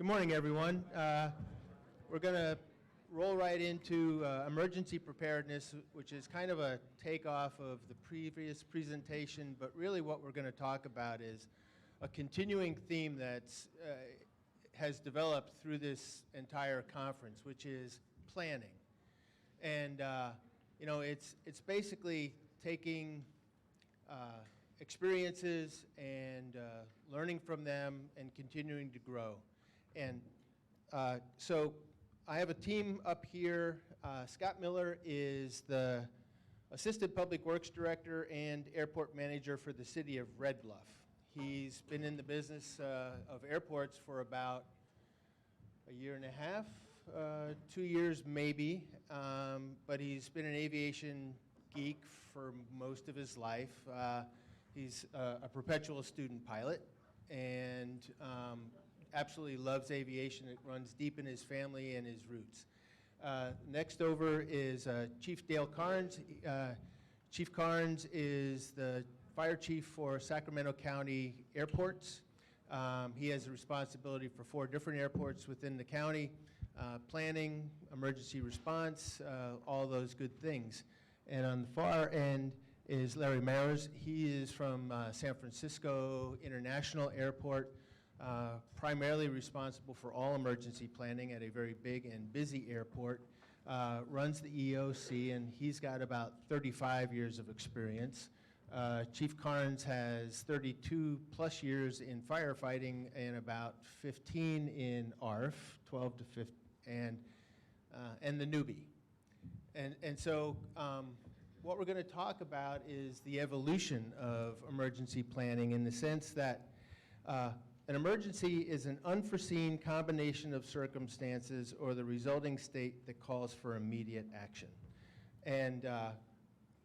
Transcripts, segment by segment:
Good morning, everyone. We're going to roll right into emergency preparedness, which is kind of a takeoff of the previous presentation, but really what we're going to talk about is a continuing theme that has developed through this entire conference, which is planning. And you know, it's basically taking experiences and learning from them and continuing to grow. And so I have a team up here. Scott Miller is the Assistant Public Works Director and Airport Manager for the city of Red Bluff. He's been in the business of airports for about a year and a half, 2 years maybe, but he's been an aviation geek for most of his life. He's a perpetual student pilot and absolutely loves aviation. It runs deep in his family and his roots. Next over is Chief Dale Carnes. Chief Carnes is the fire chief for Sacramento County airports. He has a responsibility for 4 different airports within the county, planning, emergency response, all those good things. And on the far end is Larry Mares. He is from San Francisco International Airport, primarily responsible for all emergency planning at a very big and busy airport, runs the EOC, and he's got about 35 years of experience. Chief Carnes has 32 plus years in firefighting and about 15 in ARF, 12 to 15, and the newbie. And so what we're going to talk about is the evolution of emergency planning in the sense that an emergency is an unforeseen combination of circumstances or the resulting state that calls for immediate action. And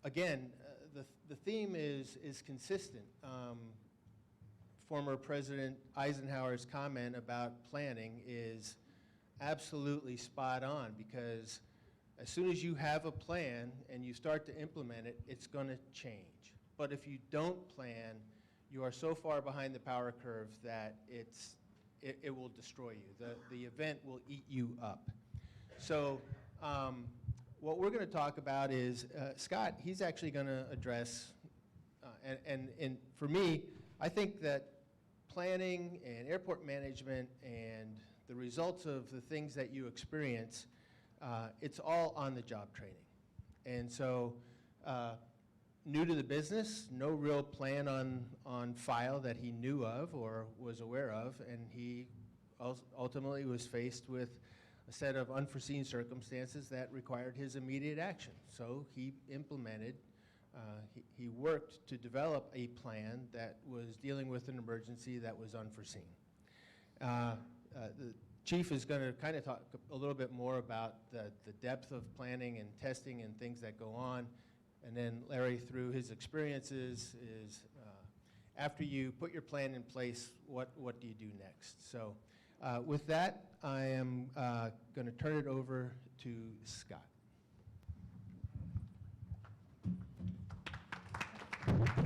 again, the theme is consistent. Former President Eisenhower's comment about planning is absolutely spot on, because as soon as you have a plan and you start to implement it, it's going to change. But if you don't plan, you are so far behind the power curve that it will destroy you. The event will eat you up. So what we're going to talk about is, Scott, he's actually going to address, and for me, I think that planning and airport management and the results of the things that you experience, it's all on-the-job training. And so new to the business, no real plan on file that he knew of or was aware of, and he ultimately was faced with a set of unforeseen circumstances that required his immediate action. So he implemented, he worked to develop a plan that was dealing with an emergency that was unforeseen. The Chief is going to kind of talk a little bit more about the depth of planning and testing and things that go on. And then Larry, through his experiences, is after you put your plan in place, what do you do next? So with that, I am going to turn it over to Scott. Thank you.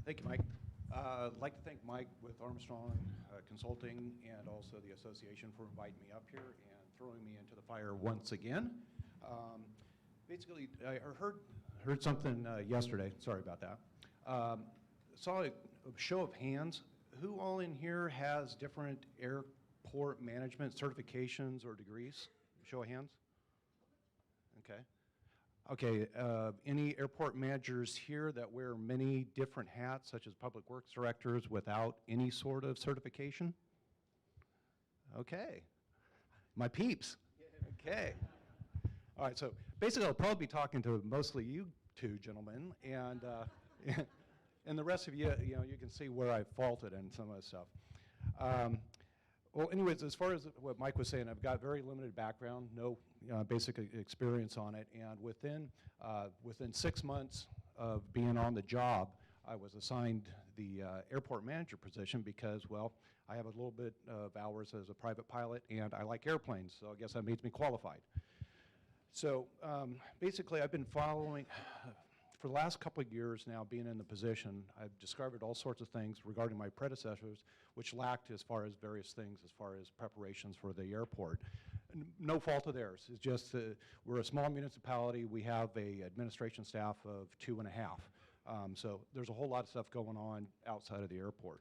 Thank you, Mike. I'd like to thank Mike with Armstrong Consulting and also the association for inviting me up here and throwing me into the fire once again. Basically, I heard something yesterday. Sorry about that. Saw a show of hands. Who all in here has different airport management certifications or degrees? Show of hands. Okay. Okay, any airport managers here that wear many different hats, such as public works directors, without any sort of certification? Okay, my peeps. Okay. All right, so basically I'll probably be talking to mostly you two gentlemen, and and the rest of you, you can see where I faulted in some of this stuff. Well, anyways, as far as what Mike was saying, I've got very limited background, no basic experience on it, and within 6 months of being on the job, I was assigned the airport manager position because, well, I have a little bit of hours as a private pilot, and I like airplanes, so I guess that makes me qualified. So basically, I've been following for the last couple of years now being in the position, I've discovered all sorts of things regarding my predecessors, which lacked as far as various things, as far as preparations for the airport. No fault of theirs. It's just we're a small municipality. We have a administration staff of 2.5. So there's a whole lot of stuff going on outside of the airport.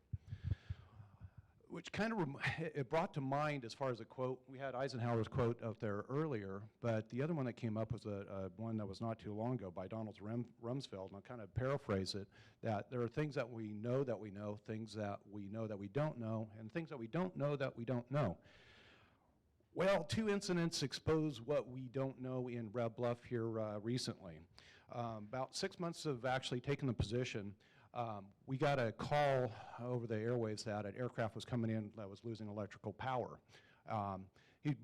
Which kind of, it brought to mind as far as a quote, we had Eisenhower's quote out there earlier, but the other one that came up was one that was not too long ago by Donald Rumsfeld, and I'll kind of paraphrase it, that there are things that we know, things that we know that we don't know, and things that we don't know that we don't know. Well, 2 incidents expose what we don't know in Red Bluff here recently. About 6 months of actually taking the position, we got a call over the airwaves that an aircraft was coming in that was losing electrical power. He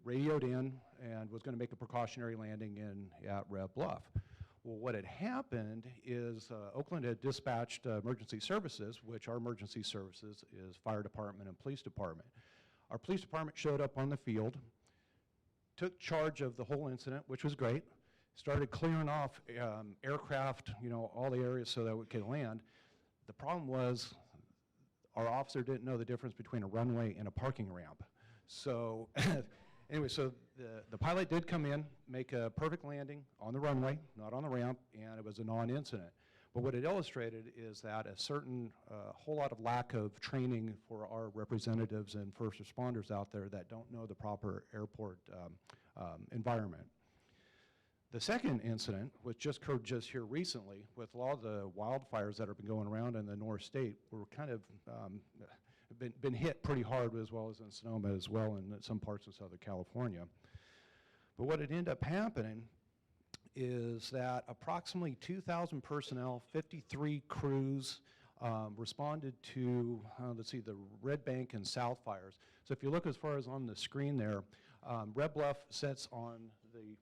radioed in and was going to make a precautionary landing at Red Bluff. Well, what had happened is Oakland had dispatched emergency services, which our emergency services is fire department and police department. Our police department showed up on the field, took charge of the whole incident, which was great, started clearing off aircraft, all the areas so that we could land. The problem was our officer didn't know the difference between a runway and a parking ramp. So anyway, so the pilot did come in, make a perfect landing on the runway, not on the ramp, and it was a non-incident. But what it illustrated is that a certain whole lot of lack of training for our representatives and first responders out there that don't know the proper airport environment. The second incident, which just occurred just here recently, with a lot of the wildfires that have been going around in the North State, were kind of been hit pretty hard, as well as in Sonoma as well, and in some parts of Southern California. But what had ended up happening is that approximately 2,000 personnel, 53 crews, responded to, let's see, the Red Bank and South fires. So if you look as far as on the screen there, Red Bluff sits on the,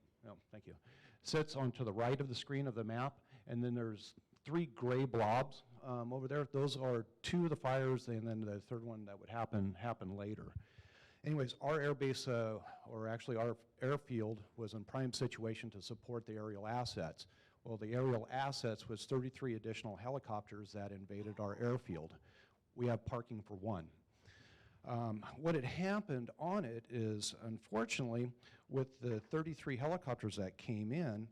thank you, sits on to the right of the screen of the map, and then there's 3 gray blobs over there. Those are 2 of the fires, and then the third one that would happen later. Anyways, our airbase, or actually our airfield, was in prime situation to support the aerial assets. Well, the aerial assets was 33 additional helicopters that invaded our airfield. We have parking for 1. What had happened on it is, unfortunately, with the 33 helicopters that came in,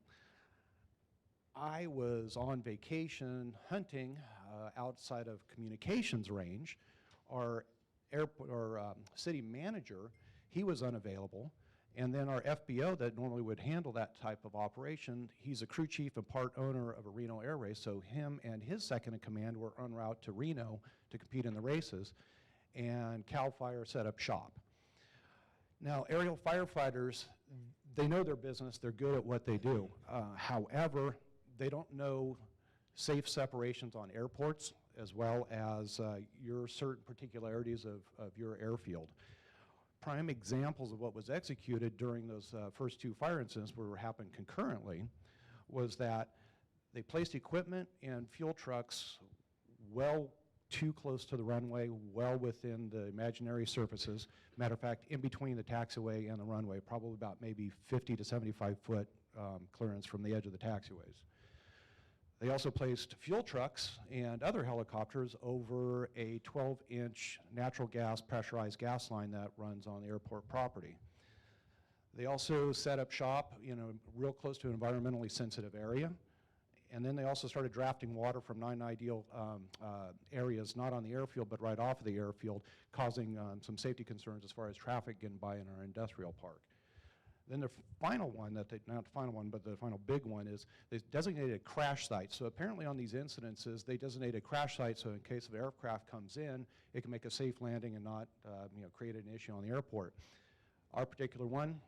I was on vacation hunting outside of communications range. Our city manager, he was unavailable, and then our FBO that normally would handle that type of operation, he's a crew chief and part owner of a Reno air race, so him and his second in command were en route to Reno to compete in the races, and CAL FIRE set up shop. Now, aerial firefighters, they know their business, they're good at what they do. However, they don't know safe separations on airports, as well as your certain particularities of your airfield. Prime examples of what was executed during those first 2 fire incidents, were happened concurrently, was that they placed equipment and fuel trucks well too close to the runway, well within the imaginary surfaces. Matter of fact, in between the taxiway and the runway, probably about maybe 50 to 75 foot clearance from the edge of the taxiways. They also placed fuel trucks and other helicopters over a 12-inch natural gas pressurized gas line that runs on the airport property. They also set up shop, real close to an environmentally sensitive area. And then they also started drafting water from 9 ideal areas, not on the airfield, but right off of the airfield, causing some safety concerns as far as traffic getting by in our industrial park. Then the final one, not the final one, but the final big one, is they designated a crash site. So apparently on these incidences, they designated a crash site so in case an aircraft comes in, it can make a safe landing and not create an issue on the airport. Our particular one,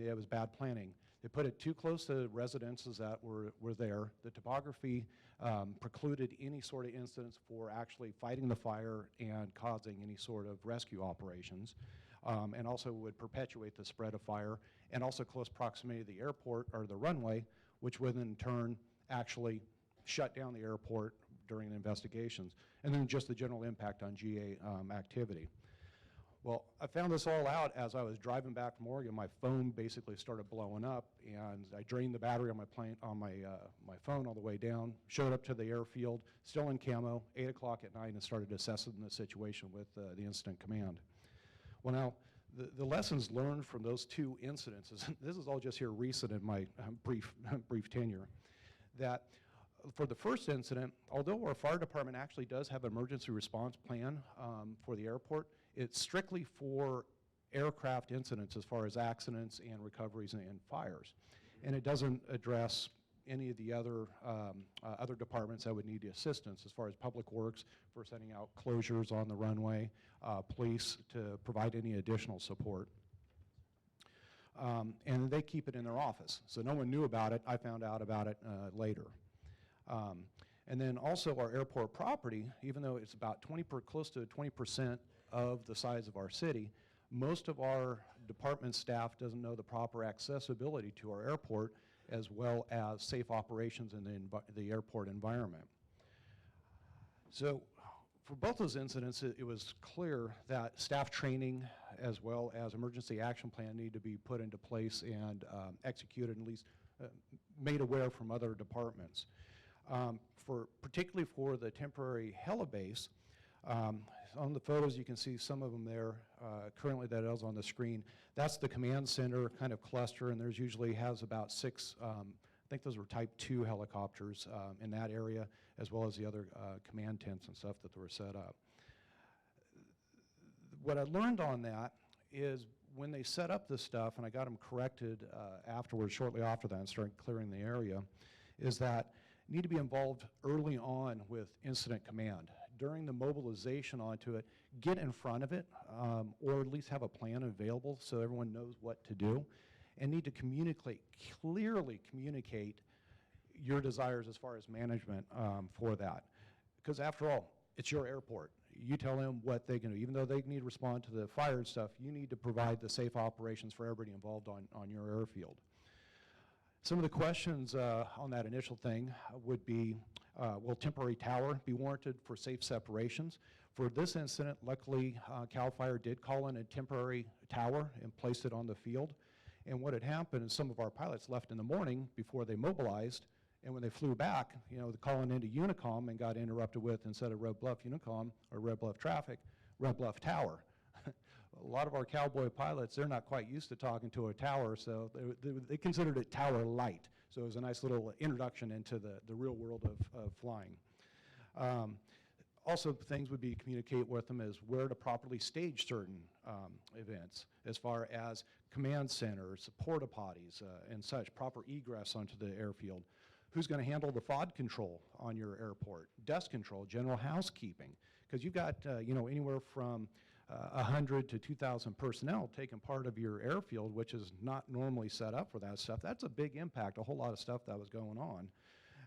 it was bad planning. They put it too close to residences that were there. The topography precluded any sort of incidents for actually fighting the fire and causing any sort of rescue operations. And also would perpetuate the spread of fire, and also close proximity to the airport or the runway, which would in turn actually shut down the airport during the investigations, and then just the general impact on GA activity. Well, I found this all out as I was driving back from Oregon. My phone basically started blowing up, and I drained the battery on my plane, on my phone all the way down. Showed up to the airfield, still in camo, 8 o'clock at night, and started assessing the situation with the incident command. Well, now the lessons learned from those two incidents is this is all just here recent in my brief tenure. That for the first incident, although our fire department actually does have an emergency response plan for the airport, it's strictly for aircraft incidents as far as accidents and recoveries and fires. And it doesn't address any of the other departments that would need assistance as far as public works for setting out closures on the runway, police to provide any additional support. And they keep it in their office. So no one knew about it. I found out about it later. And then also our airport property, even though it's about close to 20% of the size of our city, most of our department staff doesn't know the proper accessibility to our airport as well as safe operations in the airport environment. So for both those incidents, it was clear that staff training as well as emergency action plan need to be put into place and executed, and at least made aware from other departments. Particularly for the temporary helibase, on the photos you can see some of them there currently that is on the screen. That's the command center kind of cluster, and there's usually has about 6, I think those were Type 2 helicopters in that area, as well as the other command tents and stuff that were set up. What I learned on that is when they set up this stuff, and I got them corrected afterwards, shortly after that, and started clearing the area, is that you need to be involved early on with incident command. During the mobilization onto it, get in front of it, or at least have a plan available so everyone knows what to do, and need to clearly communicate your desires as far as management for that. Because after all, it's your airport. You tell them what they can do. Even though they need to respond to the fire and stuff, you need to provide the safe operations for everybody involved on your airfield. Some of the questions on that initial thing would be, will temporary tower be warranted for safe separations? For this incident, luckily, CAL FIRE did call in a temporary tower and placed it on the field. And what had happened is some of our pilots left in the morning before they mobilized, and when they flew back, you know, calling into Unicom and got interrupted with, instead of Red Bluff Unicom or Red Bluff traffic, Red Bluff Tower. A lot of our cowboy pilots, they're not quite used to talking to a tower, so they considered it tower light. So it was a nice little introduction into the real world of flying. Also, things would be to communicate with them is where to properly stage certain events, as far as command centers, porta potties, and such, proper egress onto the airfield. Who's going to handle the FOD control on your airport, desk control, general housekeeping? Because you've got you know, anywhere from 100 to 2,000 personnel taking part of your airfield, which is not normally set up for that stuff. That's a big impact, a whole lot of stuff that was going on.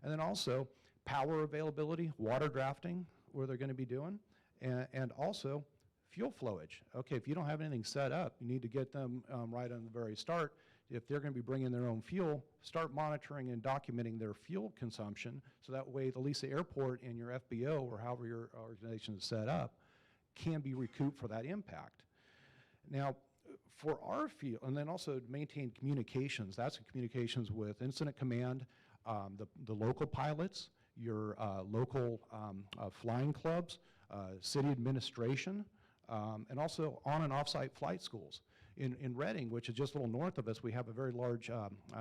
And then also power availability, water drafting, where they're going to be doing, and also fuel flowage. Okay, if you don't have anything set up, you need to get them right on the very start. If they're going to be bringing their own fuel, start monitoring and documenting their fuel consumption, so that way at least the airport and your FBO, or however your organization is set up, can be recouped for that impact. Now, for our field, and then also maintain communications. That's communications with incident command, the local pilots, your local flying clubs, city administration, and also on and off-site flight schools. In Reading, which is just a little north of us, we have a very large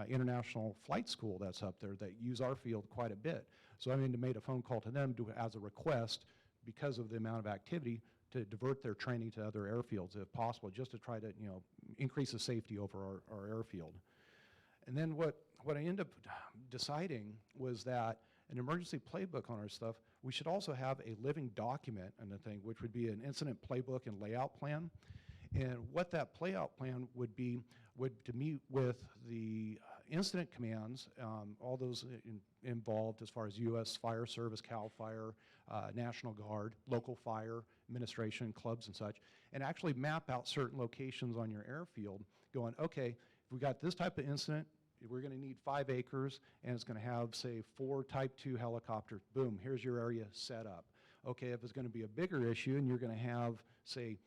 international flight school that's up there that use our field quite a bit. So I made a phone call to them as a request, because of the amount of activity, to divert their training to other airfields if possible, just to try to, you know, increase the safety over our airfield. And then what I ended up deciding was that an emergency playbook on our stuff, we should also have a living document and the thing, which would be an incident playbook and layout plan. And what that playout plan would be, to meet with the incident commands, all those involved as far as U.S. Fire Service, CAL FIRE, National Guard, local fire administration, clubs and such, and actually map out certain locations on your airfield going, okay, if we got this type of incident, we're going to need 5 acres, and it's going to have, say, 4 Type 2 helicopters. Boom, here's your area set up. Okay, if it's going to be a bigger issue and you're going to have, say,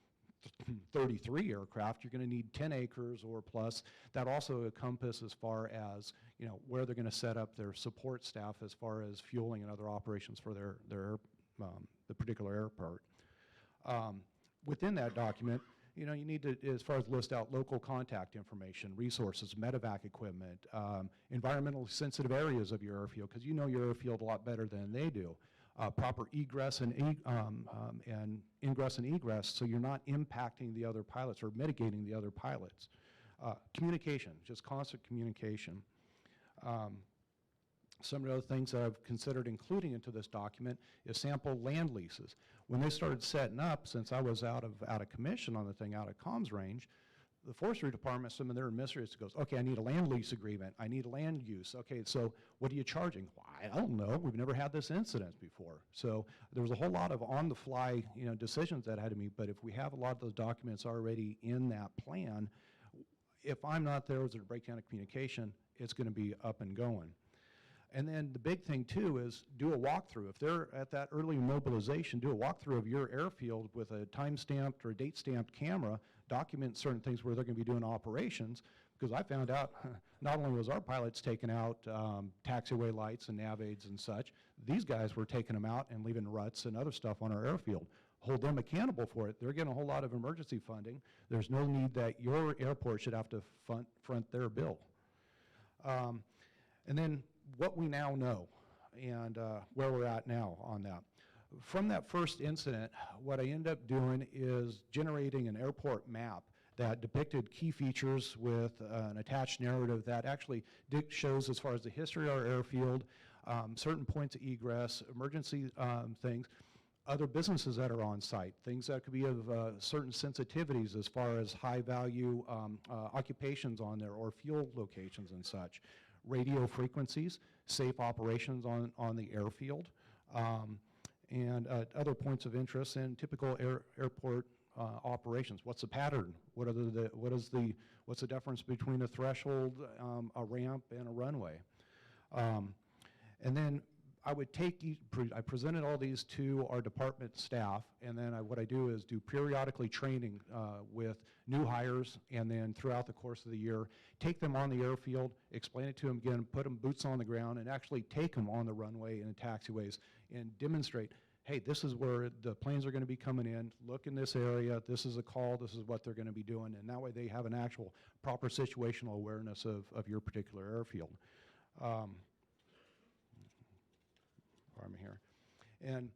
33 aircraft, you're going to need 10 acres or plus. That also encompasses as far as, you know, where they're going to set up their support staff as far as fueling and other operations for the particular airport. Within that document, you know, you need to, as far as list out local contact information, resources, medevac equipment, environmentally sensitive areas of your airfield, because you know your airfield a lot better than they do. Proper egress and ingress and egress, so you're not impacting the other pilots or mitigating the other pilots. Communication, just constant communication. Some of the other things that I've considered including into this document is sample land leases. When they started setting up, since I was out of commission on the thing, out of comms range, the forestry department, some of their administrators goes, okay, I need a land lease agreement. I need a land use. Okay, so what are you charging? Well, I don't know. We've never had this incident before. So there was a whole lot of on-the-fly, you know, decisions that had to be, but if we have a lot of those documents already in that plan, if I'm not there, there's a breakdown of communication, it's going to be up and going. And then the big thing too is do a walkthrough. If they're at that early mobilization, do a walkthrough of your airfield with a time-stamped or date-stamped camera, document certain things where they're going to be doing operations, because I found out not only was our pilots taking out taxiway lights and nav aids and such, these guys were taking them out and leaving ruts and other stuff on our airfield. Hold them accountable for it. They're getting a whole lot of emergency funding. There's no need that your airport should have to front their bill. And then what we now know and where we're at now on that. From that first incident, what I ended up doing is generating an airport map that depicted key features with an attached narrative that actually shows as far as the history of our airfield, certain points of egress, emergency things, other businesses that are on site, things that could be of certain sensitivities as far as high value occupations on there or fuel locations and such. Radio frequencies, safe operations on the airfield, and other points of interest and typical airport operations. What's the pattern? What's the difference between a threshold, a ramp, and a runway? And then I would I presented all these to our department staff, and then what I do is do periodically training with new hires, and then throughout the course of the year, take them on the airfield, explain it to them again, put them boots on the ground, and actually take them on the runway and the taxiways and demonstrate, hey, this is where the planes are going to be coming in, look in this area, this is a call, this is what they're going to be doing, and that way they have an actual proper situational awareness of your particular airfield. I'm here. And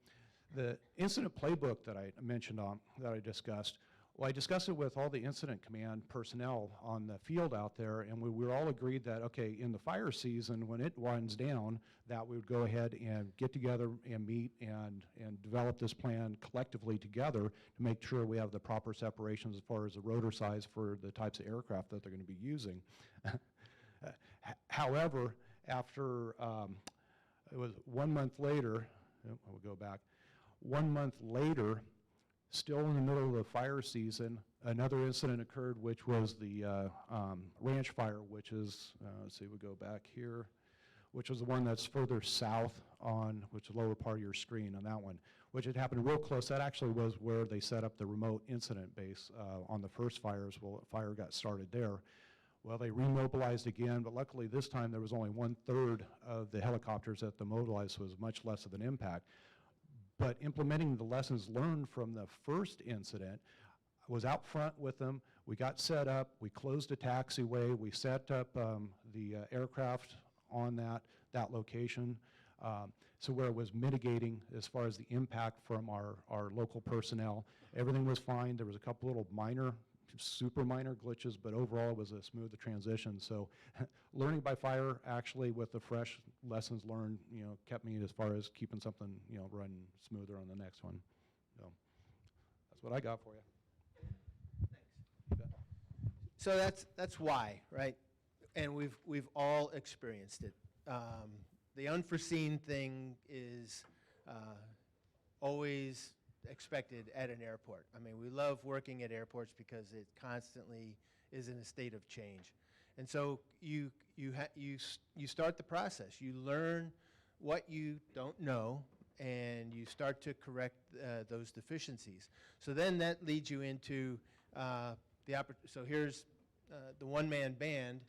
the incident playbook that I mentioned that I discussed, well, I discussed it with all the incident command personnel on the field out there, and we were all agreed that, okay, in the fire season, when it winds down, that we would go ahead and get together and meet and develop this plan collectively together to make sure we have the proper separations as far as the rotor size for the types of aircraft that they're going to be using. However, after it was 1 month later, we'll go back, 1 month later, still in the middle of the fire season, another incident occurred, which was the ranch fire, which is, let's see, we'll go back here, which was the one that's further south on, which is the lower part of your screen on that one, which had happened real close. That actually was where they set up the remote incident base on the first fires. Well, fire got started there. Well, they remobilized again, but luckily this time there was only 1/3 of the helicopters that demobilized, so it was much less of an impact. But implementing the lessons learned from the first incident, I was out front with them. We got set up, we closed a taxiway, we set up the aircraft on that location. So where it was mitigating as far as the impact from our local personnel. Everything was fine. There was a couple little super minor glitches, but overall it was a smooth transition. So learning by fire, actually, with the fresh lessons learned, kept me as far as keeping something, running smoother on the next one. So that's what I got for you. Thanks. So that's why, right? And we've all experienced it. The unforeseen thing is always expected at an airport. I mean, we love working at airports because it constantly is in a state of change. And so you start the process. You learn what you don't know, and you start to correct those deficiencies. So then that leads you into so here's the one-man band.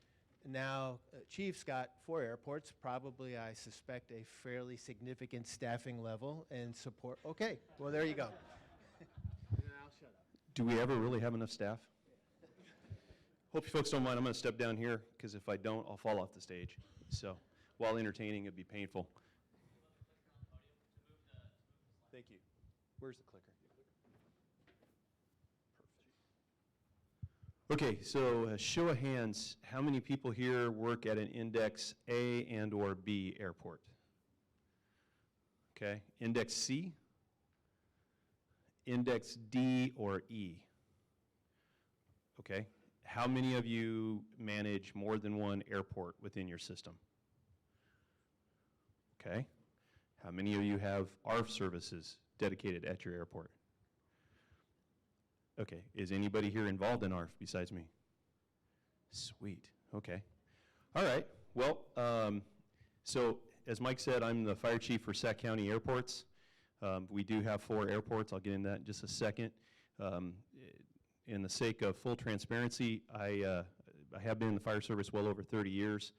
Now, Chief's got 4 airports, probably, I suspect, a fairly significant staffing level and support. Okay, well, there you go. And I'll shut up. Do we ever really have enough staff? Hope you folks don't mind. I'm going to step down here, because if I don't, I'll fall off the stage. So while entertaining, it'd be painful. Thank you. Where's the clicker? Okay, so show of hands, how many people here work at an Index A and or B airport? Okay, Index C, Index D or E? Okay, how many of you manage more than one airport within your system? Okay, how many of you have ARF services dedicated at your airport? Okay, is anybody here involved in ARF besides me? Sweet, okay. All right, well, so as Mike said, I'm the fire chief for Sac County Airports. We do have 4 airports. I'll get into that in just a second. In the sake of full transparency, I have been in the fire service well over 30 years,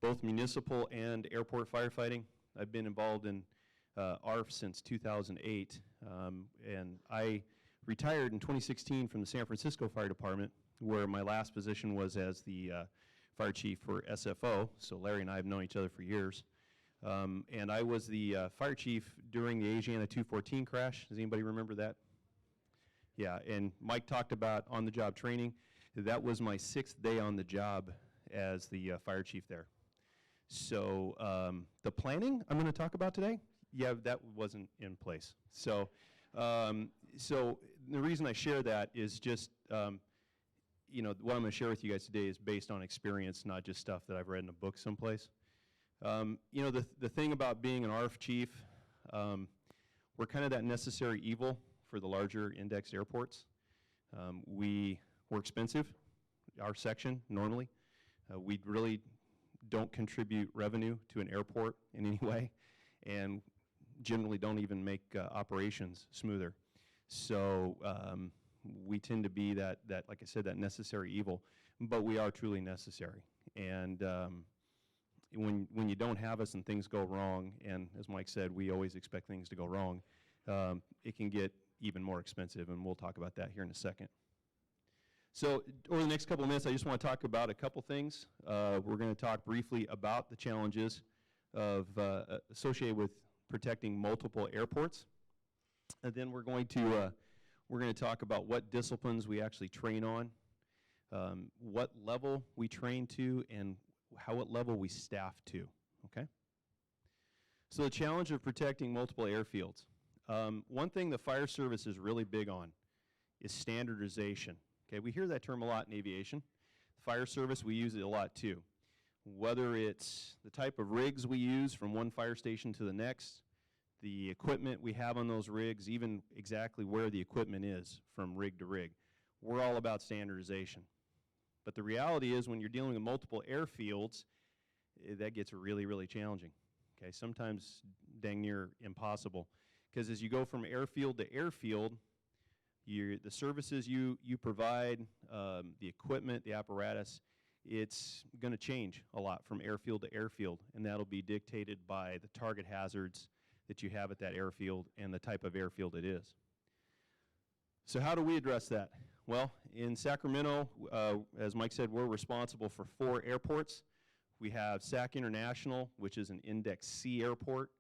both municipal and airport firefighting. I've been involved in ARF since 2008, and I retired in 2016 from the San Francisco Fire Department, where my last position was as the fire chief for SFO. So Larry and I have known each other for years. And I was the fire chief during the Asiana 214 crash. Does anybody remember that? Yeah, and Mike talked about on-the-job training. That was my 6th day on the job as the fire chief there. So the planning I'm going to talk about today, yeah, that wasn't in place. So so the reason I share that is just, you know, what I'm going to share with you guys today is based on experience, not just stuff that I've read in a book someplace. You know, the thing about being an ARF chief, we're kind of that necessary evil for the larger indexed airports. We're expensive, our section, normally. We really don't contribute revenue to an airport in any way, and generally don't even make operations smoother. So we tend to be that, like I said, that necessary evil, but we are truly necessary. And when you don't have us and things go wrong, and as Mike said, we always expect things to go wrong, it can get even more expensive, and we'll talk about that here in a second. So over the next couple of minutes, I just want to talk about a couple things. We're going to talk briefly about the challenges of associated with protecting multiple airports. And then we're going to talk about what disciplines we actually train on, what level we train to, and what level we staff to, okay? So the challenge of protecting multiple airfields. One thing the fire service is really big on is standardization. Okay, we hear that term a lot in aviation. Fire service, we use it a lot too. Whether it's the type of rigs we use from one fire station to the next, the equipment we have on those rigs, even exactly where the equipment is from rig to rig. We're all about standardization. But the reality is when you're dealing with multiple airfields, that gets really, really challenging. Okay, sometimes dang near impossible. Because as you go from airfield to airfield, the services you provide, the equipment, the apparatus, it's going to change a lot from airfield to airfield, and that'll be dictated by the target hazards that you have at that airfield and the type of airfield it is. So how do we address that? Well, in Sacramento, as Mike said, we're responsible for 4 airports. We have Sac International, which is an Index C airport.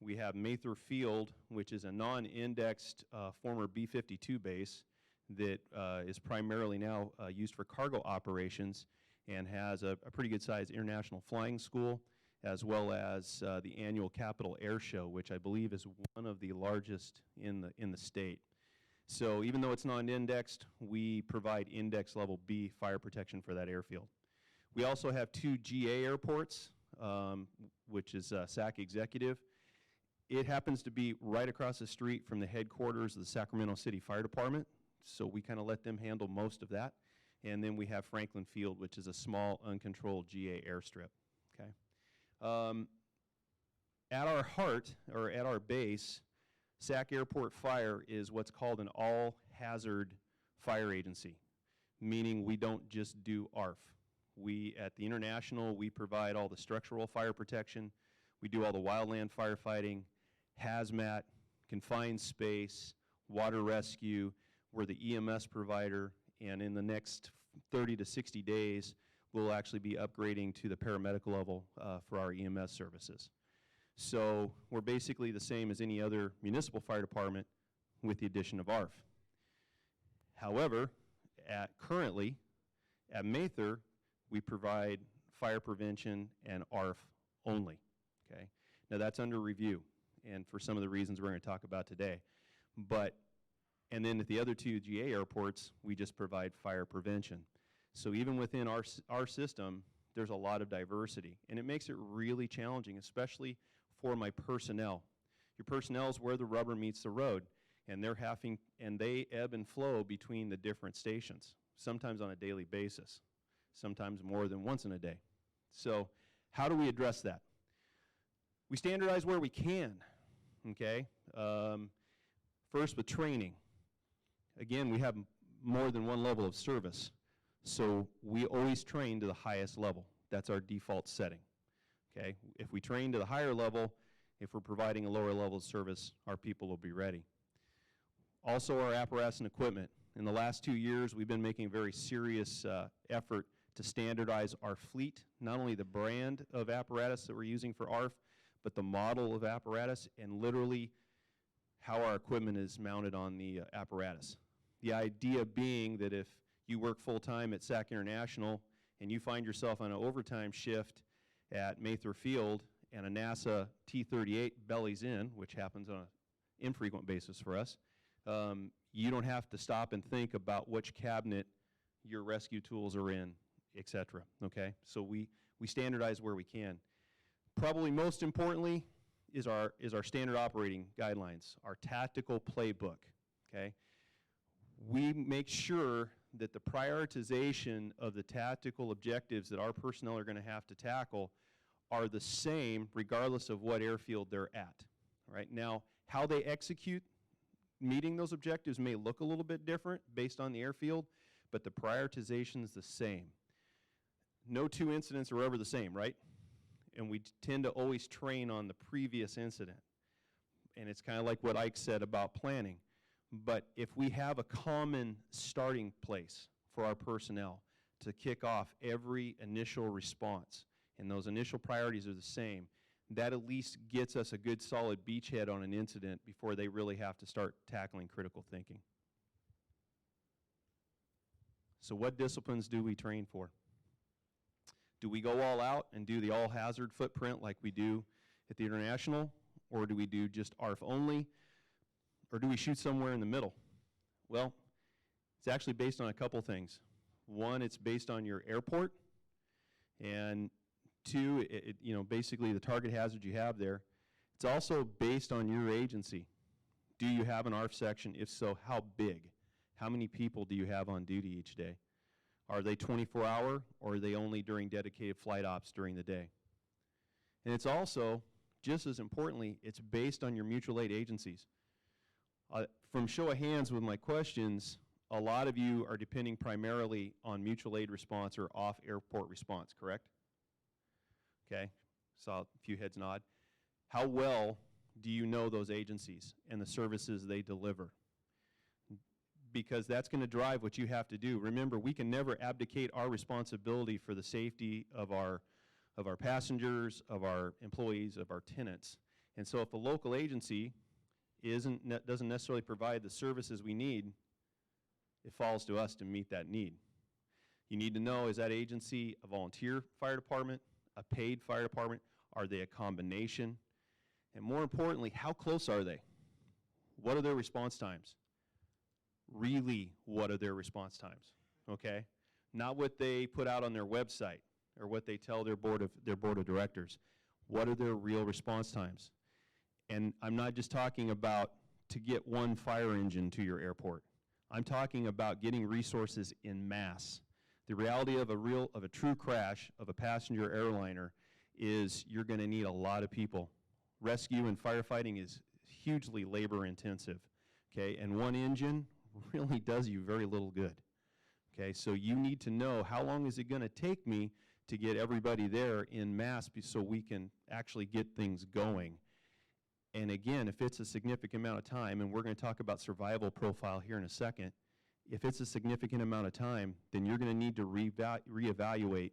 We have Mather Field, which is a non-indexed former B-52 base that is primarily now used for cargo operations and has a pretty good sized international flying school, as well as the annual Capitol Air Show, which I believe is one of the largest in the state. So even though it's non-indexed, we provide index level B fire protection for that airfield. We also have 2 GA airports, which is Sac Executive. It happens to be right across the street from the headquarters of the Sacramento City Fire Department, so we kind of let them handle most of that. And then we have Franklin Field, which is a small, uncontrolled GA airstrip. Okay. at our heart, or at our base, Sac Airport Fire is what's called an all-hazard fire agency, meaning we don't just do ARF. We, at the International, we provide all the structural fire protection, we do all the wildland firefighting, hazmat, confined space, water rescue. We're the EMS provider, and in the next 30 to 60 days, we'll actually be upgrading to the paramedical level for our EMS services. So we're basically the same as any other municipal fire department with the addition of ARF. However, currently, at Mather, we provide fire prevention and ARF only, okay? Now that's under review, and for some of the reasons we're going to talk about today. And then at the other two GA airports, we just provide fire prevention. So even within our system, there's a lot of diversity, and it makes it really challenging, especially for my personnel. Your personnel is where the rubber meets the road, and they ebb and flow between the different stations, sometimes on a daily basis, sometimes more than once in a day. So how do we address that? We standardize where we can, okay? First with training. Again, we have more than one level of service, so we always train to the highest level. That's our default setting, okay? If we train to the higher level, if we're providing a lower level of service, our people will be ready. Also, our apparatus and equipment. In the last 2 years, we've been making a very serious effort to standardize our fleet, not only the brand of apparatus that we're using for ARF, but the model of apparatus and literally how our equipment is mounted on the apparatus. The idea being that if you work full-time at SAC International and you find yourself on an overtime shift at Mather Field and a NASA T-38 bellies in, which happens on an infrequent basis for us, you don't have to stop and think about which cabinet your rescue tools are in, et cetera, okay? So we standardize where we can. Probably most importantly is our standard operating guidelines, our tactical playbook, okay? We make sure that the prioritization of the tactical objectives that our personnel are going to have to tackle are the same regardless of what airfield they're at, right? Now, how they execute meeting those objectives may look a little bit different based on the airfield, but the prioritization is the same. No two incidents are ever the same, right? And we tend to always train on the previous incident. And it's kind of like what Ike said about planning. But if we have a common starting place for our personnel to kick off every initial response, and those initial priorities are the same, that at least gets us a good solid beachhead on an incident before they really have to start tackling critical thinking. So what disciplines do we train for? Do we go all out and do the all-hazard footprint like we do at the International, or do we do just ARF only, or do we shoot somewhere in the middle? Well, it's actually based on a couple things. One, it's based on your airport, and two, basically the target hazard you have there. It's also based on your agency. Do you have an ARF section? If so, how big? How many people do you have on duty each day? Are they 24-hour, or are they only during dedicated flight ops during the day? And it's also, just as importantly, it's based on your mutual aid agencies. From show of hands with my questions, a lot of you are depending primarily on mutual aid response or off-airport response, correct? Okay, saw a few heads nod. How well do you know those agencies and the services they deliver? Because that's going to drive what you have to do. Remember, we can never abdicate our responsibility for the safety of our passengers, of our employees, of our tenants. And so if a local agency doesn't necessarily provide the services we need, it falls to us to meet that need. You need to know, is that agency a volunteer fire department, a paid fire department? Are they a combination? And more importantly, how close are they? What are their response times? Really, what are their response times, okay? Not what they put out on their website or what they tell their board of directors. What are their real response times? And I'm not just talking about to get one fire engine to your airport. I'm talking about getting resources in mass. The reality of a true crash of a passenger airliner is you're going to need a lot of people rescue and firefighting is hugely labor intensive, okay? And one engine really does you very little good, okay? So you need to know how long is it going to take me to get everybody there in mass so we can actually get things going. And again, if it's a significant amount of time, and we're going to talk about survival profile here in a second, if it's a significant amount of time, then you're going to need to reevaluate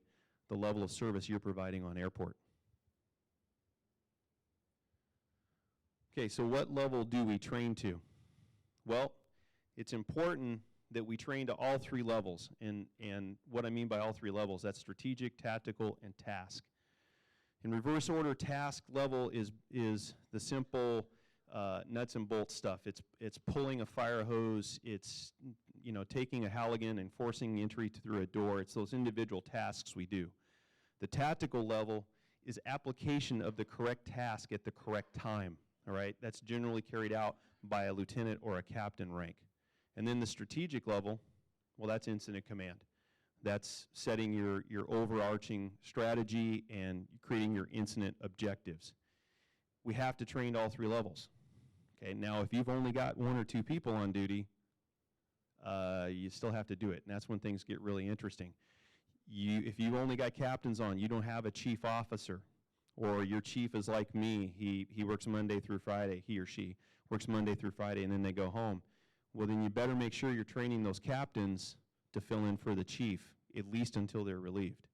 the level of service you're providing on airport. Okay, so what level do we train to? Well, it's important that we train to all three levels, and what I mean by all three levels, that's strategic, tactical, and task. In reverse order, task level is the simple nuts and bolts stuff. It's pulling a fire hose, it's taking a Halligan and forcing entry through a door. It's those individual tasks we do. The tactical level is application of the correct task at the correct time, all right? That's generally carried out by a lieutenant or a captain rank. And then the strategic level, well, that's incident command. That's setting your overarching strategy and creating your incident objectives. We have to train to all three levels. Okay, now if you've only got 1 or 2 people on duty, you still have to do it, and that's when things get really interesting. If you've only got captains on, you don't have a chief officer, or your chief is like me, he works Monday through Friday, he or she works Monday through Friday, and then they go home. Well, then you better make sure you're training those captains to fill in for the chief, at least until they're relieved.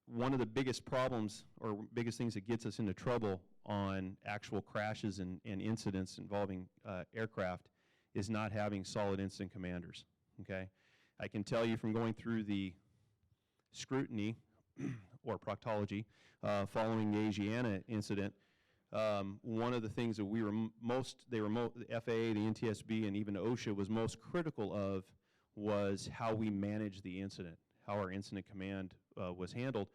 One of the biggest problems, or biggest things that gets us into trouble on actual crashes and incidents involving aircraft is not having solid incident commanders, okay? I can tell you from going through the scrutiny, or proctology, following the Asiana incident, one of the things that we were the FAA, the NTSB, and even OSHA was most critical of was how we managed the incident, how our incident command was handled.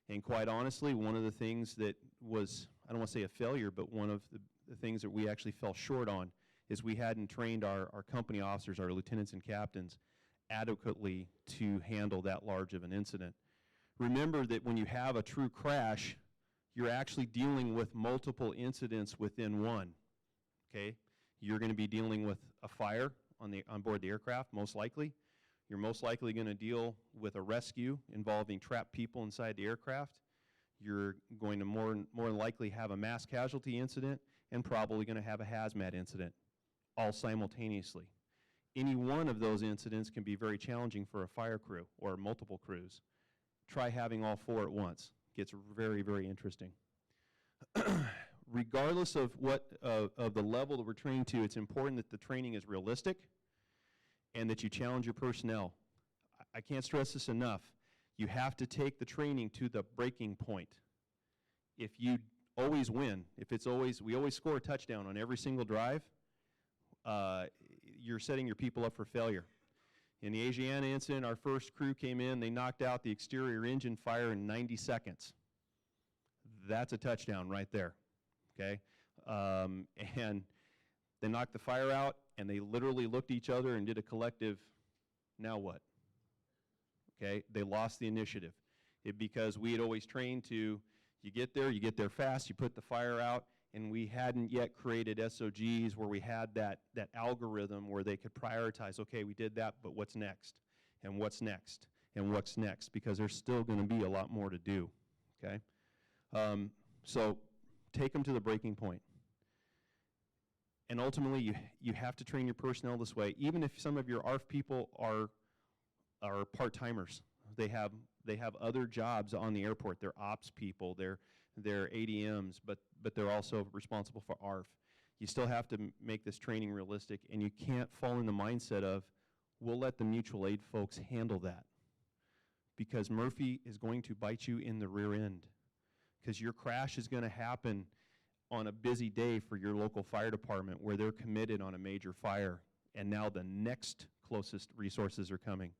And quite honestly, one of the things that was, I don't want to say a failure, but one of the things that we actually fell short on is we hadn't trained our company officers, our lieutenants and captains, adequately to handle that large of an incident. Remember that when you have a true crash, you're actually dealing with multiple incidents within one, okay? You're going to be dealing with a fire on board the aircraft, most likely. You're most likely going to deal with a rescue involving trapped people inside the aircraft. You're going to more than likely have a mass casualty incident and probably going to have a hazmat incident, all simultaneously. Any one of those incidents can be very challenging for a fire crew or multiple crews. Try having all 4 at once. Gets very, very interesting. Regardless of of the level that we're training to, it's important that the training is realistic and that you challenge your personnel. I can't stress this enough. You have to take the training to the breaking point. If you always win, we always score a touchdown on every single drive, you're setting your people up for failure. In the Asiana incident, our first crew came in, they knocked out the exterior engine fire in 90 seconds. That's a touchdown right there, okay? And they knocked the fire out, and they literally looked at each other and did a collective, now what? Okay, they lost the initiative. Because we had always trained to, you get there fast, you put the fire out, and we hadn't yet created SOGs where we had that algorithm where they could prioritize, okay, we did that, but what's next? And what's next? And what's next? Because there's still going to be a lot more to do, okay? So take them to the breaking point. And ultimately, you have to train your personnel this way, even if some of your ARF people are part-timers. They have other jobs on the airport. They're ops people, they're ADMs, but they're also responsible for ARF. You still have to make this training realistic, and you can't fall in the mindset of, we'll let the mutual aid folks handle that. Because Murphy is going to bite you in the rear end. Because your crash is going to happen on a busy day for your local fire department where they're committed on a major fire, and now the next closest resources are coming.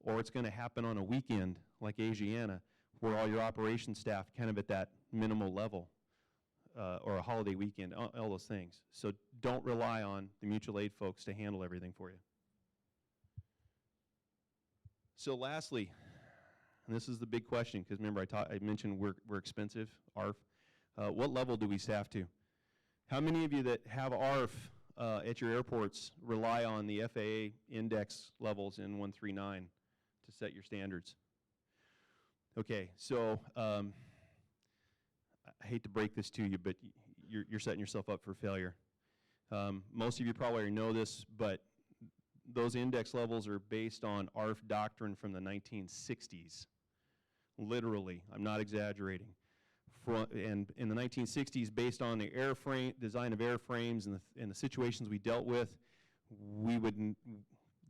Or it's going to happen on a weekend like Asiana, where all your operations staff kind of at that minimal level, or a holiday weekend, all those things. So don't rely on the mutual aid folks to handle everything for you. So lastly, and this is the big question, because remember I mentioned we're expensive, ARF. What level do we staff to? How many of you that have ARF at your airports rely on the FAA index levels in 139 to set your standards? Okay, so I hate to break this to you, but you're setting yourself up for failure. Most of you probably already know this, but those index levels are based on ARF doctrine from the 1960s. Literally, I'm not exaggerating. And in the 1960s, based on the airframe, design of airframes and the situations we dealt with,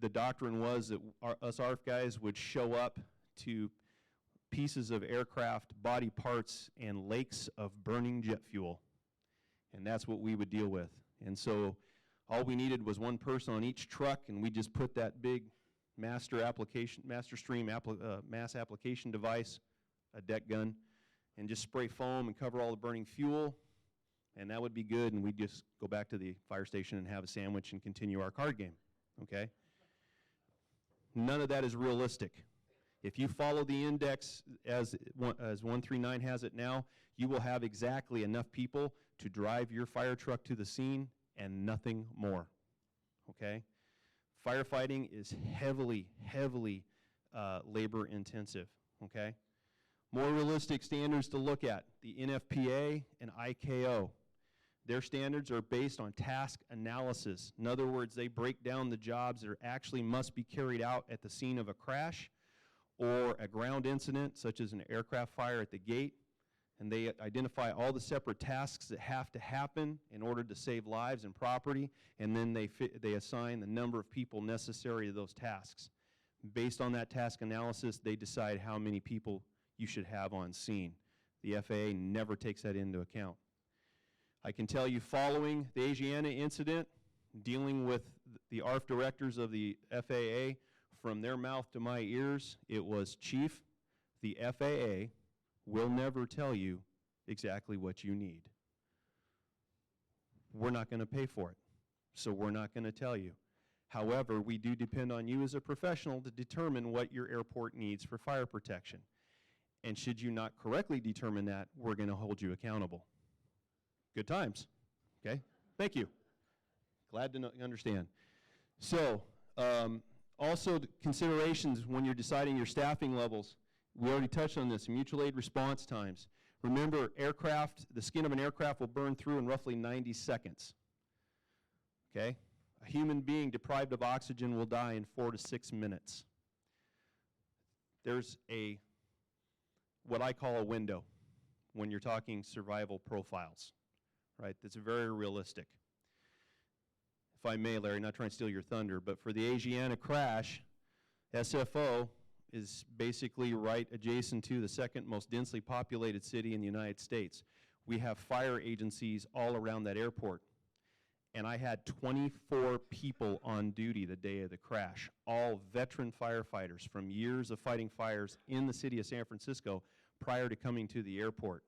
the doctrine was that us ARF guys would show up to pieces of aircraft, body parts, and lakes of burning jet fuel. And that's what we would deal with. And so all we needed was one person on each truck, and we just put that big mass application device, a deck gun, and just spray foam and cover all the burning fuel, and that would be good, and we'd just go back to the fire station and have a sandwich and continue our card game, okay? None of that is realistic. If you follow the index as 139 has it now, you will have exactly enough people to drive your fire truck to the scene and nothing more, okay? Firefighting is heavily, heavily labor intensive, okay? More realistic standards to look at, the NFPA and ICAO. Their standards are based on task analysis. In other words, they break down the jobs that actually must be carried out at the scene of a crash or a ground incident, such as an aircraft fire at the gate, and they identify all the separate tasks that have to happen in order to save lives and property, and then they assign the number of people necessary to those tasks. Based on that task analysis, they decide how many people you should have on scene. The FAA never takes that into account. I can tell you, following the Asiana incident, dealing with the ARF directors of the FAA, from their mouth to my ears, it was, Chief, the FAA will never tell you exactly what you need. We're not going to pay for it, so we're not going to tell you. However, we do depend on you as a professional to determine what your airport needs for fire protection. And should you not correctly determine that, we're going to hold you accountable. Good times, okay? Thank you. Glad to understand. So, also considerations when you're deciding your staffing levels. We already touched on this, mutual aid response times. Remember, the skin of an aircraft will burn through in roughly 90 seconds, okay? A human being deprived of oxygen will die in 4 to 6 minutes. There's what I call a window when you're talking survival profiles, right? That's very realistic. If I may, Larry, not trying to steal your thunder, but for the Asiana crash, SFO is basically right adjacent to the second most densely populated city in the United States. We have fire agencies all around that airport. And I had 24 people on duty the day of the crash, all veteran firefighters from years of fighting fires in the city of San Francisco prior to coming to the airport.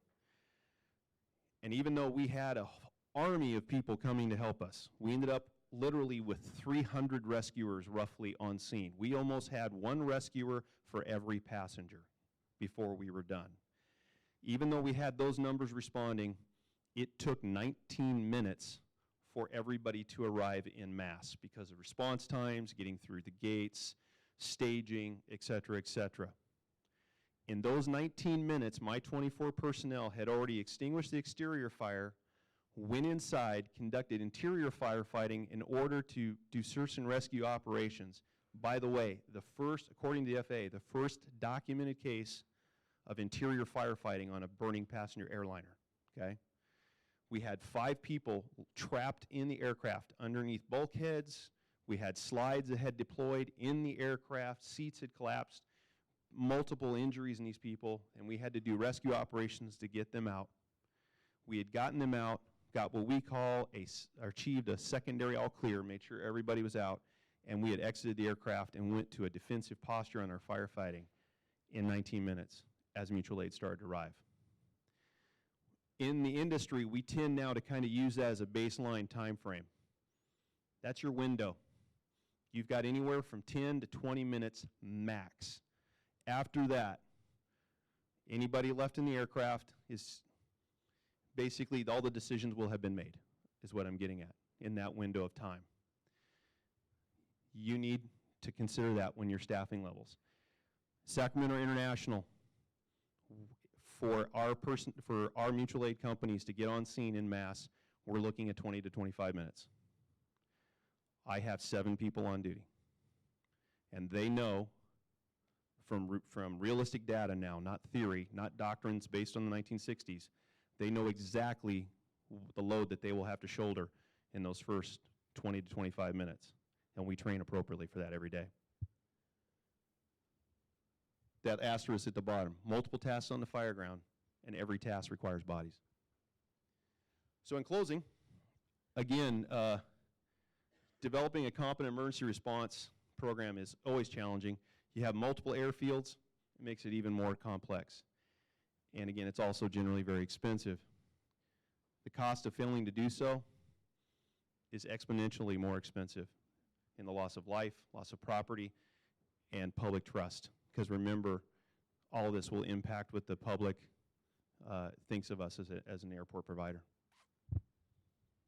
And even though we had an army of people coming to help us, we ended up literally with 300 rescuers roughly on scene. We almost had one rescuer for every passenger before we were done. Even though we had those numbers responding, it took 19 minutes for everybody to arrive en masse because of response times, getting through the gates, staging, et cetera, et cetera. In those 19 minutes, my 24 personnel had already extinguished the exterior fire, went inside, conducted interior firefighting in order to do search and rescue operations. By the way, according to the FAA, the first documented case of interior firefighting on a burning passenger airliner, okay? We had 5 people trapped in the aircraft underneath bulkheads. We had slides that had deployed in the aircraft. Seats had collapsed. Multiple injuries in these people, and we had to do rescue operations to get them out. We had gotten them out, got what we call achieved a secondary all clear, made sure everybody was out, and we had exited the aircraft and went to a defensive posture on our firefighting in 19 minutes as mutual aid started to arrive. In the industry, we tend now to kind of use that as a baseline time frame. That's your window. You've got anywhere from 10 to 20 minutes max. After that, anybody left in the aircraft is basically, all the decisions will have been made, is what I'm getting at, in that window of time. You need to consider that when you're staffing levels. Sacramento International, for our mutual aid companies to get on scene in mass, we're looking at 20 to 25 minutes. I have 7 people on duty. And they know from realistic data now, not theory, not doctrines based on the 1960s, they know exactly the load that they will have to shoulder in those first 20 to 25 minutes. And we train appropriately for that every day. That asterisk at the bottom, multiple tasks on the fire ground, and every task requires bodies. So in closing, again, developing a competent emergency response program is always challenging. You have multiple airfields, it makes it even more complex. And again, it's also generally very expensive. The cost of failing to do so is exponentially more expensive in the loss of life, loss of property, and public trust. Because remember, all of this will impact what the public thinks of us as an airport provider.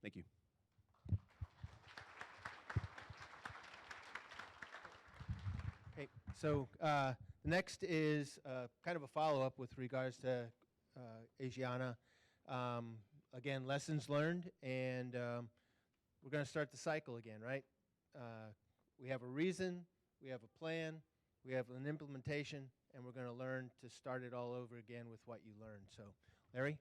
Thank you. Okay, so the next is kind of a follow-up with regards to Asiana. Again, lessons learned, and we're going to start the cycle again, right? We have a reason, we have a plan, we have an implementation, and we're going to learn to start it all over again with what you learned. So, Larry?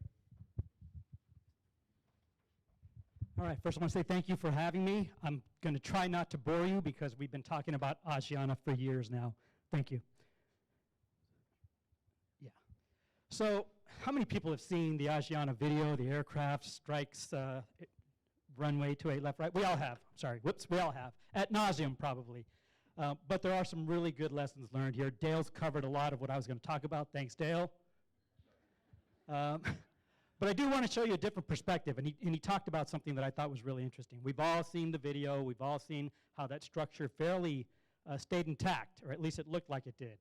All right, first I want to say thank you for having me. I'm going to try not to bore you because we've been talking about Asiana for years now. Thank you. Yeah. So, how many people have seen the Asiana video, the aircraft strikes runway 28 left, right? We all have. Sorry, whoops, we all have. Ad nauseum, probably. But there are some really good lessons learned here. Dale's covered a lot of what I was going to talk about. Thanks, Dale. But I do want to show you a different perspective, and he talked about something that I thought was really interesting. We've all seen the video. We've all seen how that structure fairly stayed intact, or at least it looked like it did.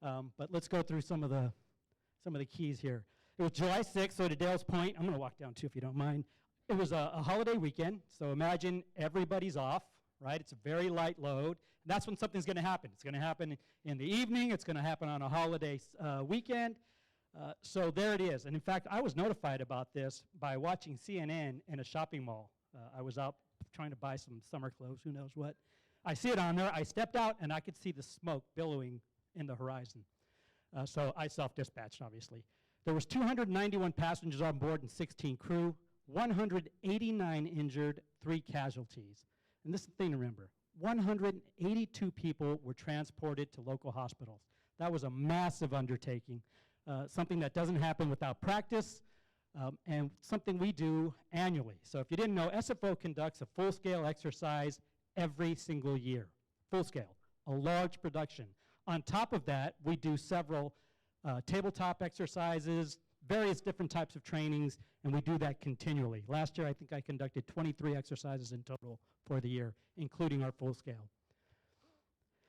But let's go through some of the keys here. It was July 6th, so to Dale's point, I'm going to walk down too if you don't mind. It was a holiday weekend, so imagine everybody's off, right? It's a very light load. And that's when something's going to happen. It's going to happen in the evening. It's going to happen on a holiday weekend. So there it is. And in fact, I was notified about this by watching CNN in a shopping mall. I was out trying to buy some summer clothes, who knows what. I see it on there. I stepped out, and I could see the smoke billowing in the horizon. So I self-dispatched, obviously. There was 291 passengers on board and 16 crew, 189 injured, 3 casualties. And this is the thing to remember. 182 people were transported to local hospitals. That was a massive undertaking, something that doesn't happen without practice, and something we do annually. So if you didn't know, SFO conducts a full-scale exercise every single year. Full scale, a large production. On top of that, we do several tabletop exercises, various different types of trainings, and we do that continually. Last year, I think I conducted 23 exercises in total for the year, including our full scale.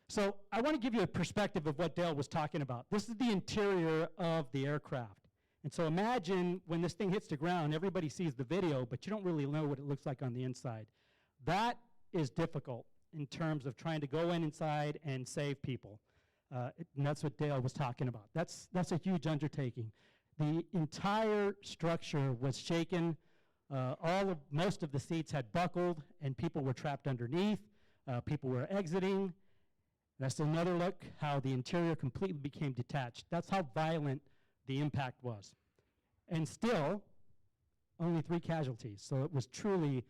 So I want to give you a perspective of what Dale was talking about. This is the interior of the aircraft. And so imagine when this thing hits the ground, everybody sees the video, but you don't really know what it looks like on the inside. That is difficult in terms of trying to go inside and save people. And that's what Dale was talking about. That's a huge undertaking. The entire structure was shaken. Most of the seats had buckled, and people were trapped underneath. People were exiting. That's another look how the interior completely became detached. That's how violent the impact was. And still, only 3 casualties. So it was truly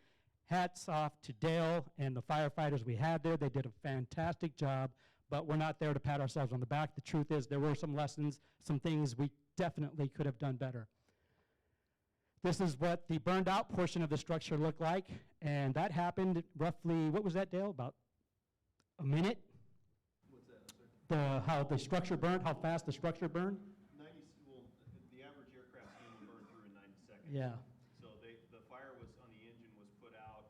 hats off to Dale and the firefighters we had there. They did a fantastic job, but we're not there to pat ourselves on the back. The truth is there were some lessons, some things we definitely could have done better. This is what the burned out portion of the structure looked like, and that happened roughly, what was that, Dale, about a minute? What's that, sir? How the structure burned, how fast the structure burned? The average aircraft can burn through in 90 seconds. Yeah. So the fire was on the engine was put out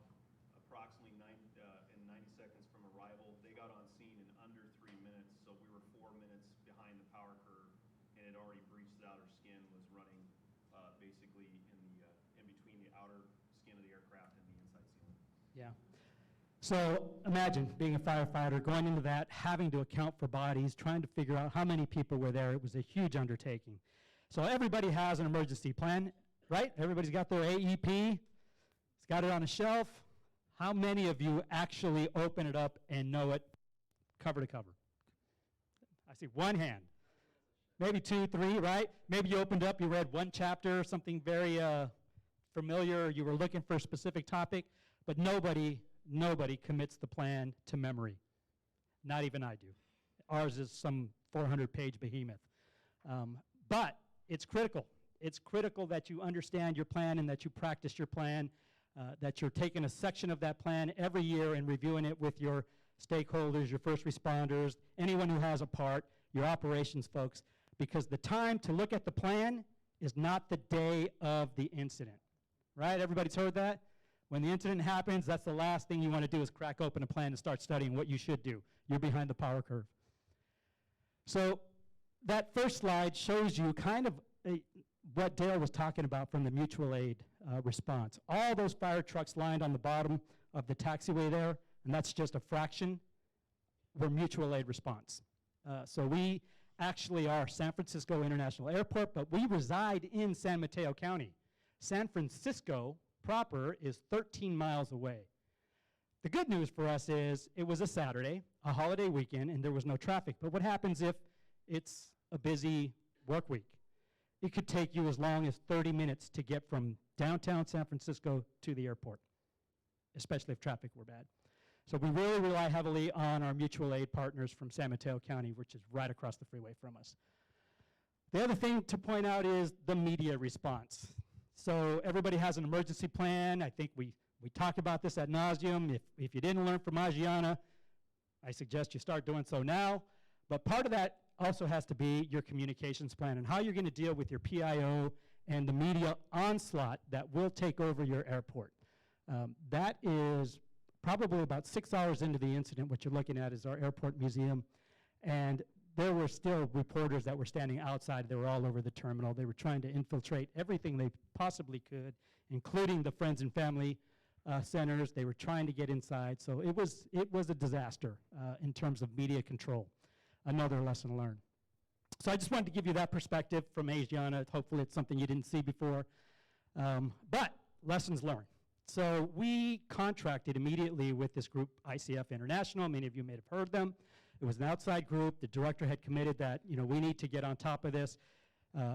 approximately in 90 seconds from arrival. They got on scene in under 3 minutes, so we were 4 minutes behind the power curve, and it already breached the outer skin, was running basically in the Yeah. So imagine being a firefighter, going into that, having to account for bodies, trying to figure out how many people were there. It was a huge undertaking. So everybody has an emergency plan, right? Everybody's got their AEP. It's got it on a shelf. How many of you actually open it up and know it cover to cover? I see one hand. Maybe 2, 3, right? Maybe you opened up, you read one chapter, something very familiar, you were looking for a specific topic, but nobody commits the plan to memory. Not even I do. Ours is some 400-page behemoth. But it's critical. It's critical that you understand your plan and that you practice your plan, that you're taking a section of that plan every year and reviewing it with your stakeholders, your first responders, anyone who has a part, your operations folks, because the time to look at the plan is not the day of the incident, right? Everybody's heard that? When the incident happens, that's the last thing you want to do is crack open a plan and start studying what you should do. You're behind the power curve. So that first slide shows you kind of what Dale was talking about from the mutual aid response. All those fire trucks lined on the bottom of the taxiway there, and that's just a fraction, were mutual aid response. So we actually are San Francisco International Airport, but we reside in San Mateo County. San Francisco proper is 13 miles away. The good news for us is it was a Saturday, a holiday weekend, and there was no traffic. But what happens if it's a busy work week? It could take you as long as 30 minutes to get from downtown San Francisco to the airport, especially if traffic were bad. So we really rely heavily on our mutual aid partners from San Mateo County, which is right across the freeway from us. The other thing to point out is the media response. So everybody has an emergency plan. I think we talk about this ad nauseum. If you didn't learn from Agiana, I suggest you start doing so now. But part of that also has to be your communications plan and how you're going to deal with your PIO and the media onslaught that will take over your airport. That is probably about 6 hours into the incident. What you're looking at is our airport museum. And there were still reporters that were standing outside. They were all over the terminal. They were trying to infiltrate everything they possibly could, including the friends and family centers. They were trying to get inside. So it was a disaster in terms of media control. Another lesson learned. So I just wanted to give you that perspective from Asiana. Hopefully it's something you didn't see before. But lessons learned. So we contracted immediately with this group, ICF International. Many of you may have heard them. It was an outside group. The director had committed that, we need to get on top of this.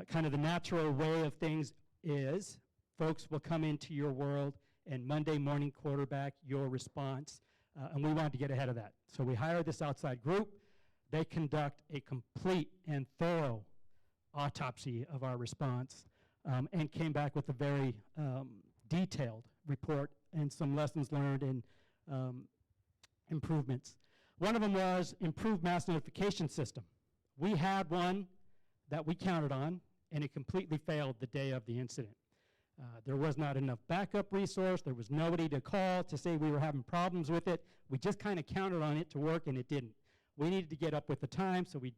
Kind of the natural way of things is folks will come into your world and Monday morning quarterback your response. And we wanted to get ahead of that. So we hired this outside group. They conduct a complete and thorough autopsy of our response and came back with a very detailed report and some lessons learned and improvements. One of them was improved mass notification system. We had one that we counted on, and it completely failed the day of the incident. There was not enough backup resource. There was nobody to call to say we were having problems with it. We just kind of counted on it to work, and it didn't. We needed to get up with the time, so we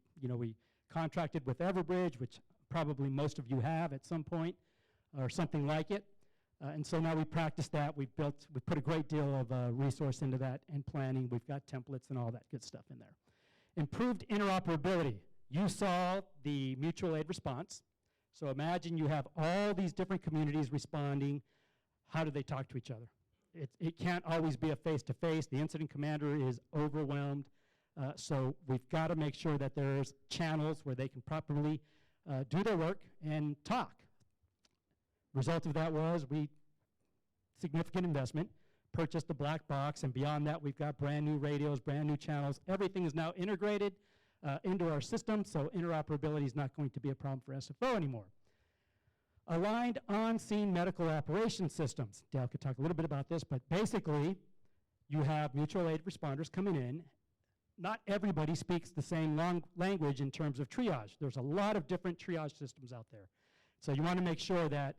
contracted with Everbridge, which probably most of you have at some point, or something like it. And so now we practice that. We put a great deal of resource into that and planning. We've got templates and all that good stuff in there. Improved interoperability. You saw the mutual aid response. So imagine you have all these different communities responding. How do they talk to each other? It can't always be a face-to-face. The incident commander is overwhelmed. So we've got to make sure that there's channels where they can properly do their work and talk. Result of that was significant investment, purchased the black box, and beyond that we've got brand new radios, brand new channels. Everything is now integrated into our system, so interoperability is not going to be a problem for SFO anymore. Aligned on-scene medical operations systems. Dale could talk a little bit about this, but basically you have mutual aid responders coming in. Not everybody speaks the same language in terms of triage. There's a lot of different triage systems out there. So you want to make sure that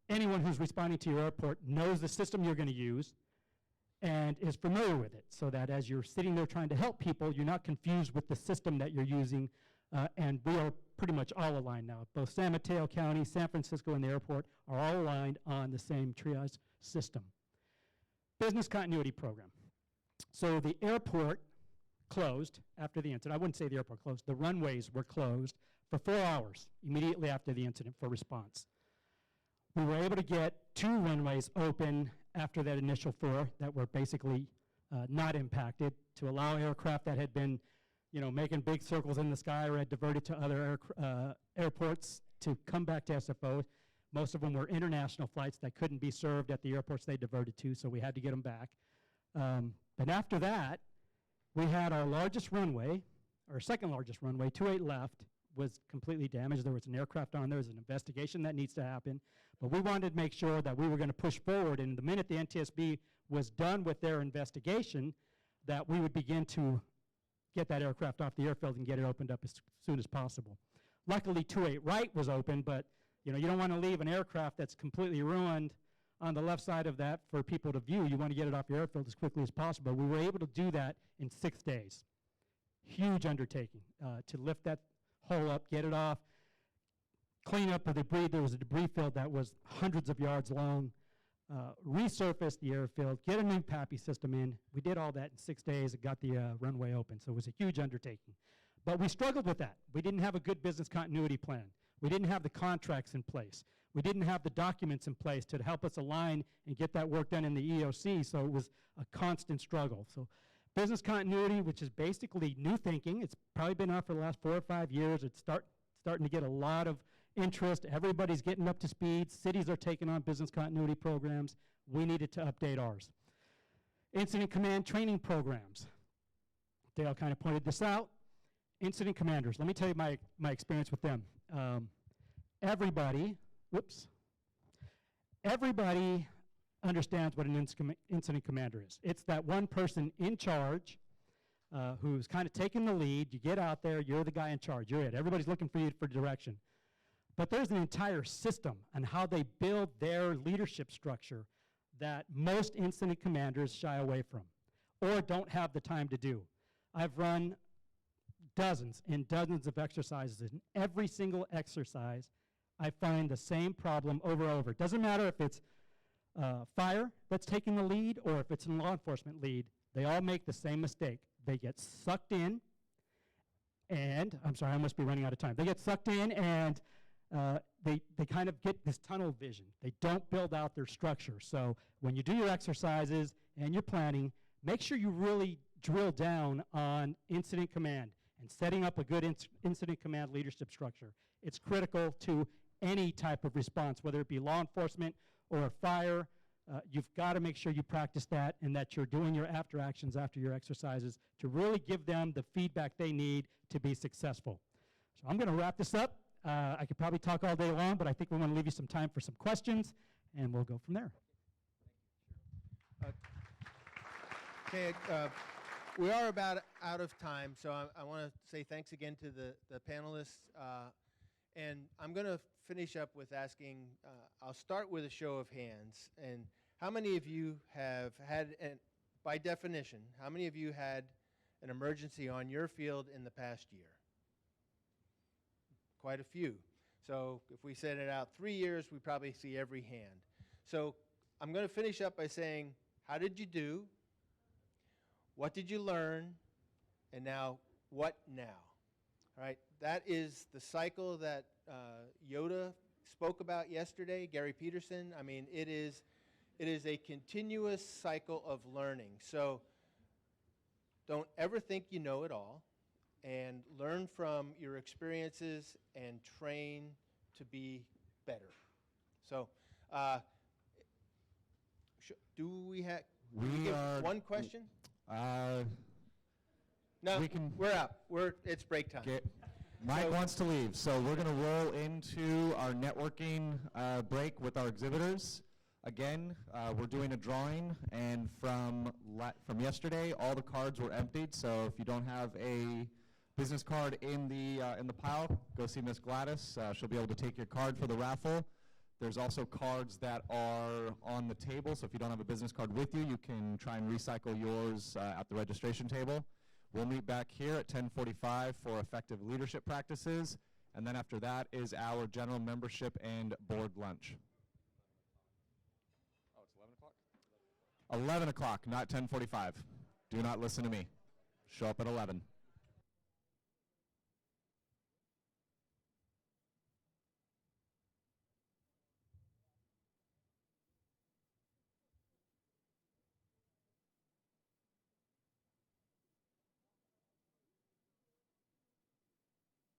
anyone who's responding to your airport knows the system you're going to use and is familiar with it, so that as you're sitting there trying to help people, you're not confused with the system that you're using. And we are pretty much all aligned now. Both San Mateo County, San Francisco, and the airport are all aligned on the same triage system. business continuity program. So the airport closed after the incident. I wouldn't say the airport closed. The runways were closed for 4 hours immediately after the incident for response. We were able to get 2 runways open after that initial 4 that were basically not impacted to allow aircraft that had been, making big circles in the sky or had diverted to other airports to come back to SFO. Most of them were international flights that couldn't be served at the airports they diverted to, so we had to get them back. But after that, we had our largest runway, our second largest runway, 28 left, was completely damaged. There was an aircraft on there. There's an investigation that needs to happen. But we wanted to make sure that we were going to push forward, and the minute the NTSB was done with their investigation, that we would begin to get that aircraft off the airfield and get it opened up as soon as possible. Luckily, 28 right was open, but you don't want to leave an aircraft that's completely ruined on the left side of that for people to view. You want to get it off your airfield as quickly as possible. We were able to do that in 6 days. Huge undertaking to lift that hole up, get it off, clean up the debris. There was a debris field that was hundreds of yards long, resurface the airfield, get a new PAPI system in. We did all that in 6 days and got the runway open, so it was a huge undertaking. But we struggled with that. We didn't have a good business continuity plan. We didn't have the contracts in place. We didn't have the documents in place to help us align and get that work done in the EOC, so it was a constant struggle. So business continuity, which is basically new thinking. It's probably been out for the last 4 or 5 years. It's starting to get a lot of interest. Everybody's getting up to speed. Cities are taking on business continuity programs. We needed to update ours. Incident command training programs. Dale kind of pointed this out. Incident commanders. Let me tell you my experience with them. Everybody understands what an incident commander is. It's that one person in charge who's kind of taking the lead. You get out there, you're the guy in charge, you're it. Everybody's looking for you for direction. But there's an entire system on how they build their leadership structure that most incident commanders shy away from or don't have the time to do. I've run dozens and dozens of exercises. In every single exercise, I find the same problem over and over. It doesn't matter if it's fire that's taking the lead or if it's a law enforcement lead, they all make the same mistake. They get sucked in, and I'm sorry, I must be running out of time. They get sucked in, and they kind of get this tunnel vision. They don't build out their structure. So when you do your exercises and you're planning, make sure you really drill down on incident command and setting up a good incident command leadership structure. It's critical to any type of response, whether it be law enforcement or a fire. You've got to make sure you practice that and that you're doing your after actions after your exercises to really give them the feedback they need to be successful. So I'm going to wrap this up. I could probably talk all day long, but I think we want to leave you some time for some questions, and we'll go from there. Okay, we are about out of time, so I want to say thanks again to the panelists. And I'm going to finish up with asking, I'll start with a show of hands. And how many of you have had, by definition, how many of you had an emergency on your field in the past year? Quite a few. So if we set it out 3 years, we probably see every hand. So I'm going to finish up by saying, how did you do? What did you learn? And now, what now? All right, that is the cycle that Yoda spoke about yesterday, Gary Peterson. I mean, it is a continuous cycle of learning. So don't ever think you know it all, and learn from your experiences and train to be better. So do we have one question? No, we're up. It's break time. Okay. Mike wants to leave, so we're going to roll into our networking break with our exhibitors. Again, we're doing a drawing, and from yesterday, all the cards were emptied. So if you don't have a business card in the pile, go see Miss Gladys. She'll be able to take your card for the raffle. There's also cards that are on the table, so if you don't have a business card with you, you can try and recycle yours at the registration table. We'll meet back here at 10:45 for effective leadership practices, and then after that is our general membership and board lunch. Oh, it's 11 o'clock? 11 o'clock, not 10:45. Do not listen to me. Show up at 11.